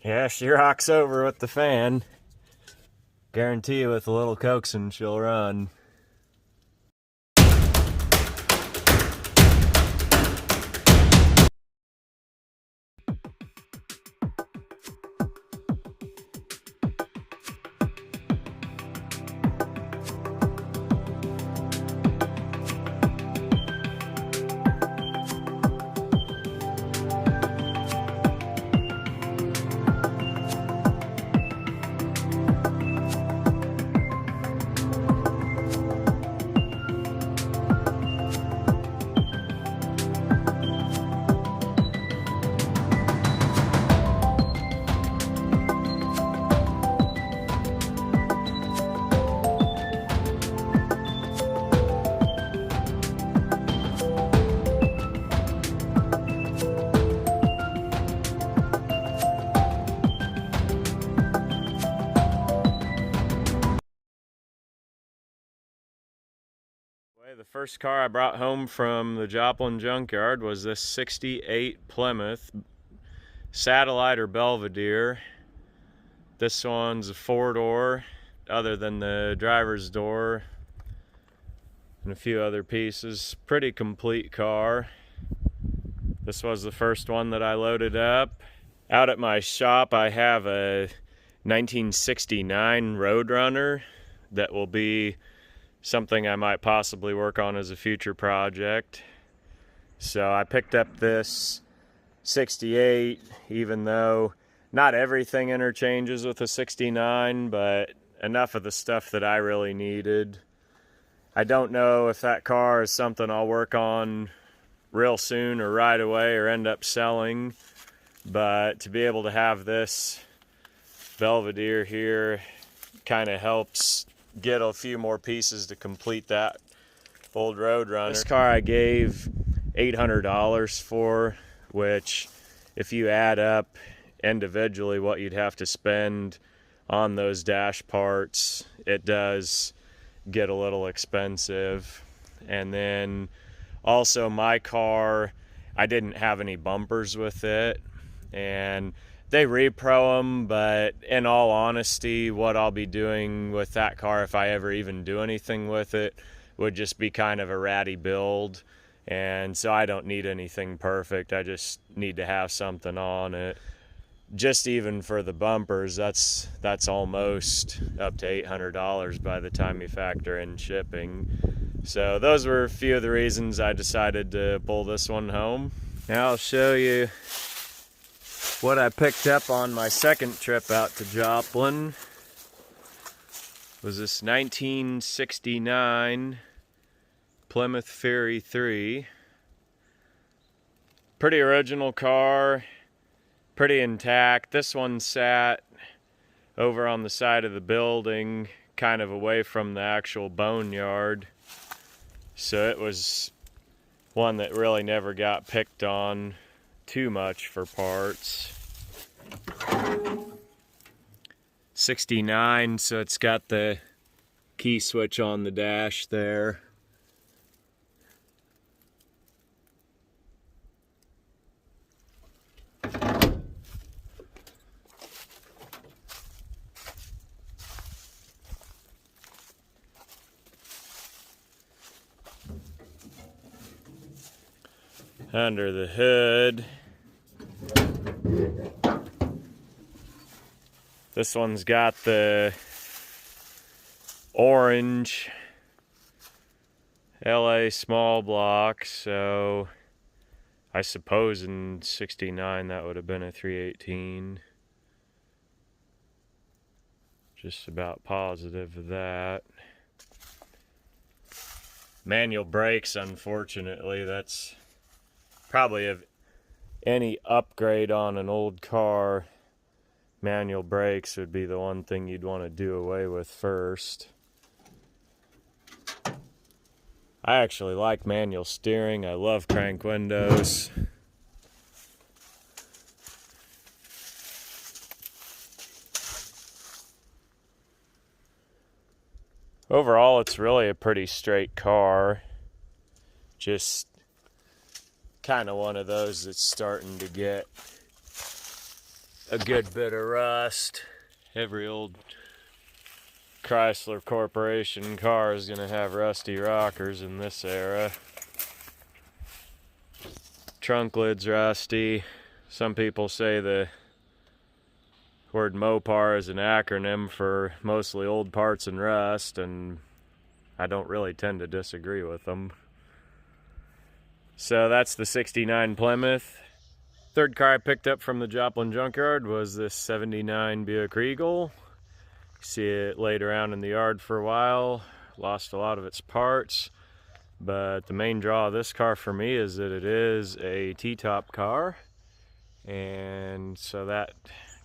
Yeah, she rocks over with the fan. Guarantee you with a little coaxing she'll run. The first car I brought home from the Joplin Junkyard was this 68 Plymouth Satellite or Belvedere. This one's a 4-door, other than the driver's door and a few other pieces. Pretty complete car. This was the first one that I loaded up. Out at my shop I have a 1969 Roadrunner that will be something I might possibly work on as a future project. So I picked up this 68, even though not everything interchanges with a 69, but enough of the stuff that I really needed. I don't know if that car is something I'll work on real soon or right away or end up selling, but to be able to have this Belvedere here kind of helps get a few more pieces to complete that old Roadrunner. This car I gave $800 for, which if you add up individually what you'd have to spend on those dash parts, it does get a little expensive. And then also my car, I didn't have any bumpers with it, and they repro them, but in all honesty, what I'll be doing with that car, if I ever even do anything with it, would just be kind of a ratty build. And so I don't need anything perfect. I just need to have something on it. Just even for the bumpers, that's almost up to $800 by the time you factor in shipping. So those were a few of the reasons I decided to pull this one home. Now I'll show you what I picked up on my second trip out to Joplin. Was this 1969 Plymouth Fury III. Pretty original car, pretty intact. This one sat over on the side of the building, kind of away from the actual boneyard. So it was one that really never got picked on too much for parts. 69, so it's got the key switch on the dash there. Under the hood, this one's got the orange LA small block, so I suppose in 69 that would have been a 318. Just about positive of that. Manual brakes, unfortunately, that's probably of any upgrade on an old car, manual brakes would be the one thing you'd want to do away with first. I actually like manual steering. I love crank windows. Overall, it's really a pretty straight car. Just kind of one of those that's starting to get a good bit of rust. Every old Chrysler Corporation car is going to have rusty rockers in this era. Trunk lid's rusty. Some people say the word Mopar is an acronym for mostly old parts and rust, and I don't really tend to disagree with them. So that's the '69 Plymouth. Third car I picked up from the Joplin Junkyard was this '79 Buick Regal. You see it laid around in the yard for a while, lost a lot of its parts, but the main draw of this car for me is that it is a T-top car, and so that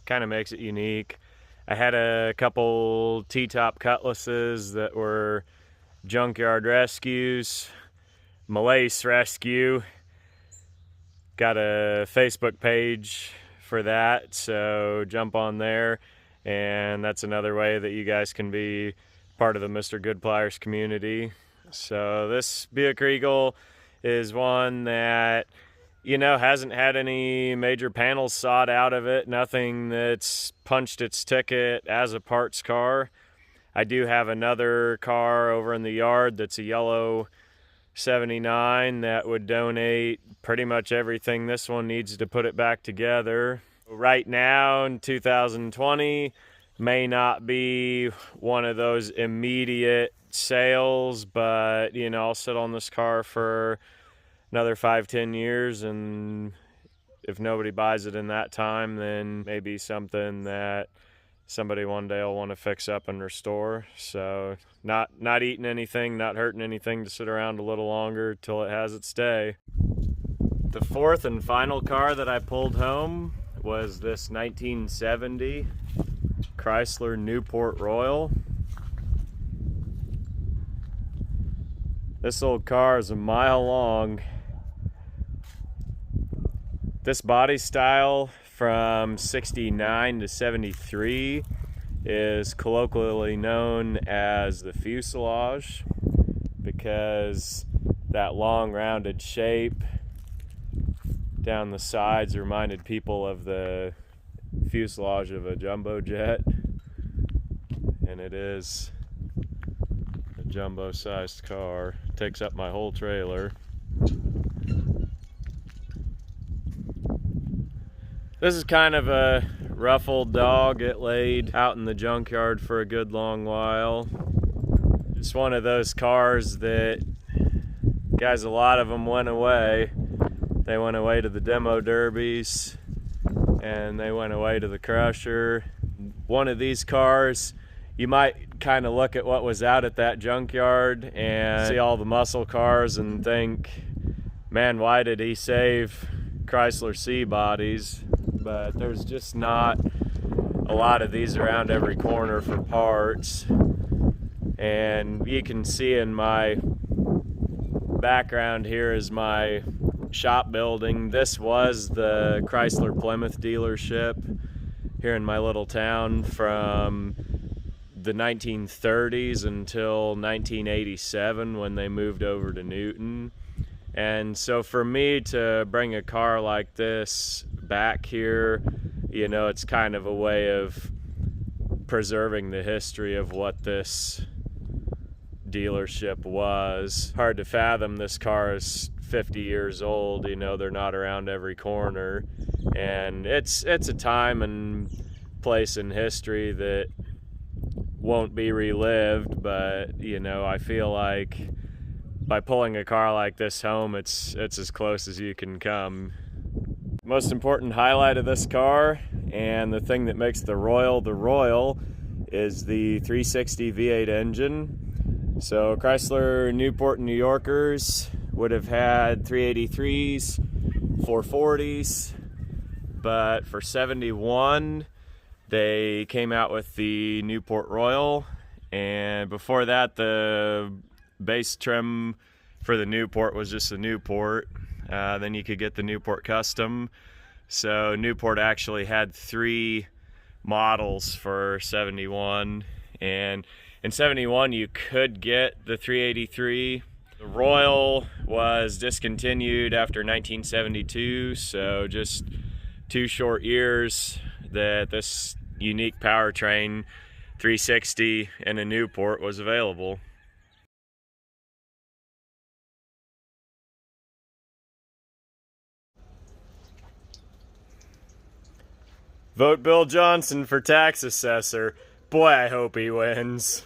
kind of makes it unique. I had a couple T-top Cutlasses that were Junkyard rescues, Malaise rescue. Got a Facebook page for that, so jump on there, and that's another way that you guys can be part of the Mr. Good Pliers community. So this Buick Regal is one that, you know, hasn't had any major panels sawed out of it, nothing that's punched its ticket as a parts car. I do have another car over in the yard that's a yellow '79 that would donate pretty much everything this one needs to put it back together. Right now in 2020 may not be one of those immediate sales, but you know, I'll sit on this car for another 5-10 years, and if nobody buys it in that time, then maybe something that somebody one day will want to fix up and restore. So not eating anything, not hurting anything to sit around a little longer till it has its day. The fourth and final car that I pulled home was this 1970 Chrysler Newport Royal. This old car is a mile long. This body style from '69 to '73 is colloquially known as the fuselage, because that long rounded shape down the sides reminded people of the fuselage of a jumbo jet, and it is a jumbo sized car. It takes up my whole trailer. This is kind of a rough old dog. It laid out in the junkyard for a good long while. It's one of those cars that, guys, a lot of them went away. They went away to the demo derbies, and they went away to the crusher. One of these cars, you might kind of look at what was out at that junkyard and see all the muscle cars and think, man, why did he save Chrysler C bodies? But there's just not a lot of these around every corner for parts. And you can see in my background here is my shop building. This was the Chrysler Plymouth dealership here in my little town from the 1930s until 1987 when they moved over to Newton. And so for me to bring a car like this back here, you know, it's kind of a way of preserving the history of what this dealership was. Hard to fathom this car is 50 years old, you know, they're not around every corner. And it's a time and place in history that won't be relived, but, you know, I feel like by pulling a car like this home, it's as close as you can come. Most important highlight of this car, and the thing that makes the Royal is the 360 V8 engine. So Chrysler Newport New Yorkers would have had 383s, 440s, but for '71 they came out with the Newport Royal, and before that the base trim for the Newport was just the Newport. Then you could get the Newport Custom. So Newport actually had 3 models for '71, and in '71 you could get the 383. The Royal was discontinued after 1972, so just 2 short years that this unique powertrain 360 and a Newport was available. Vote Bill Johnson for tax assessor. Boy, I hope he wins.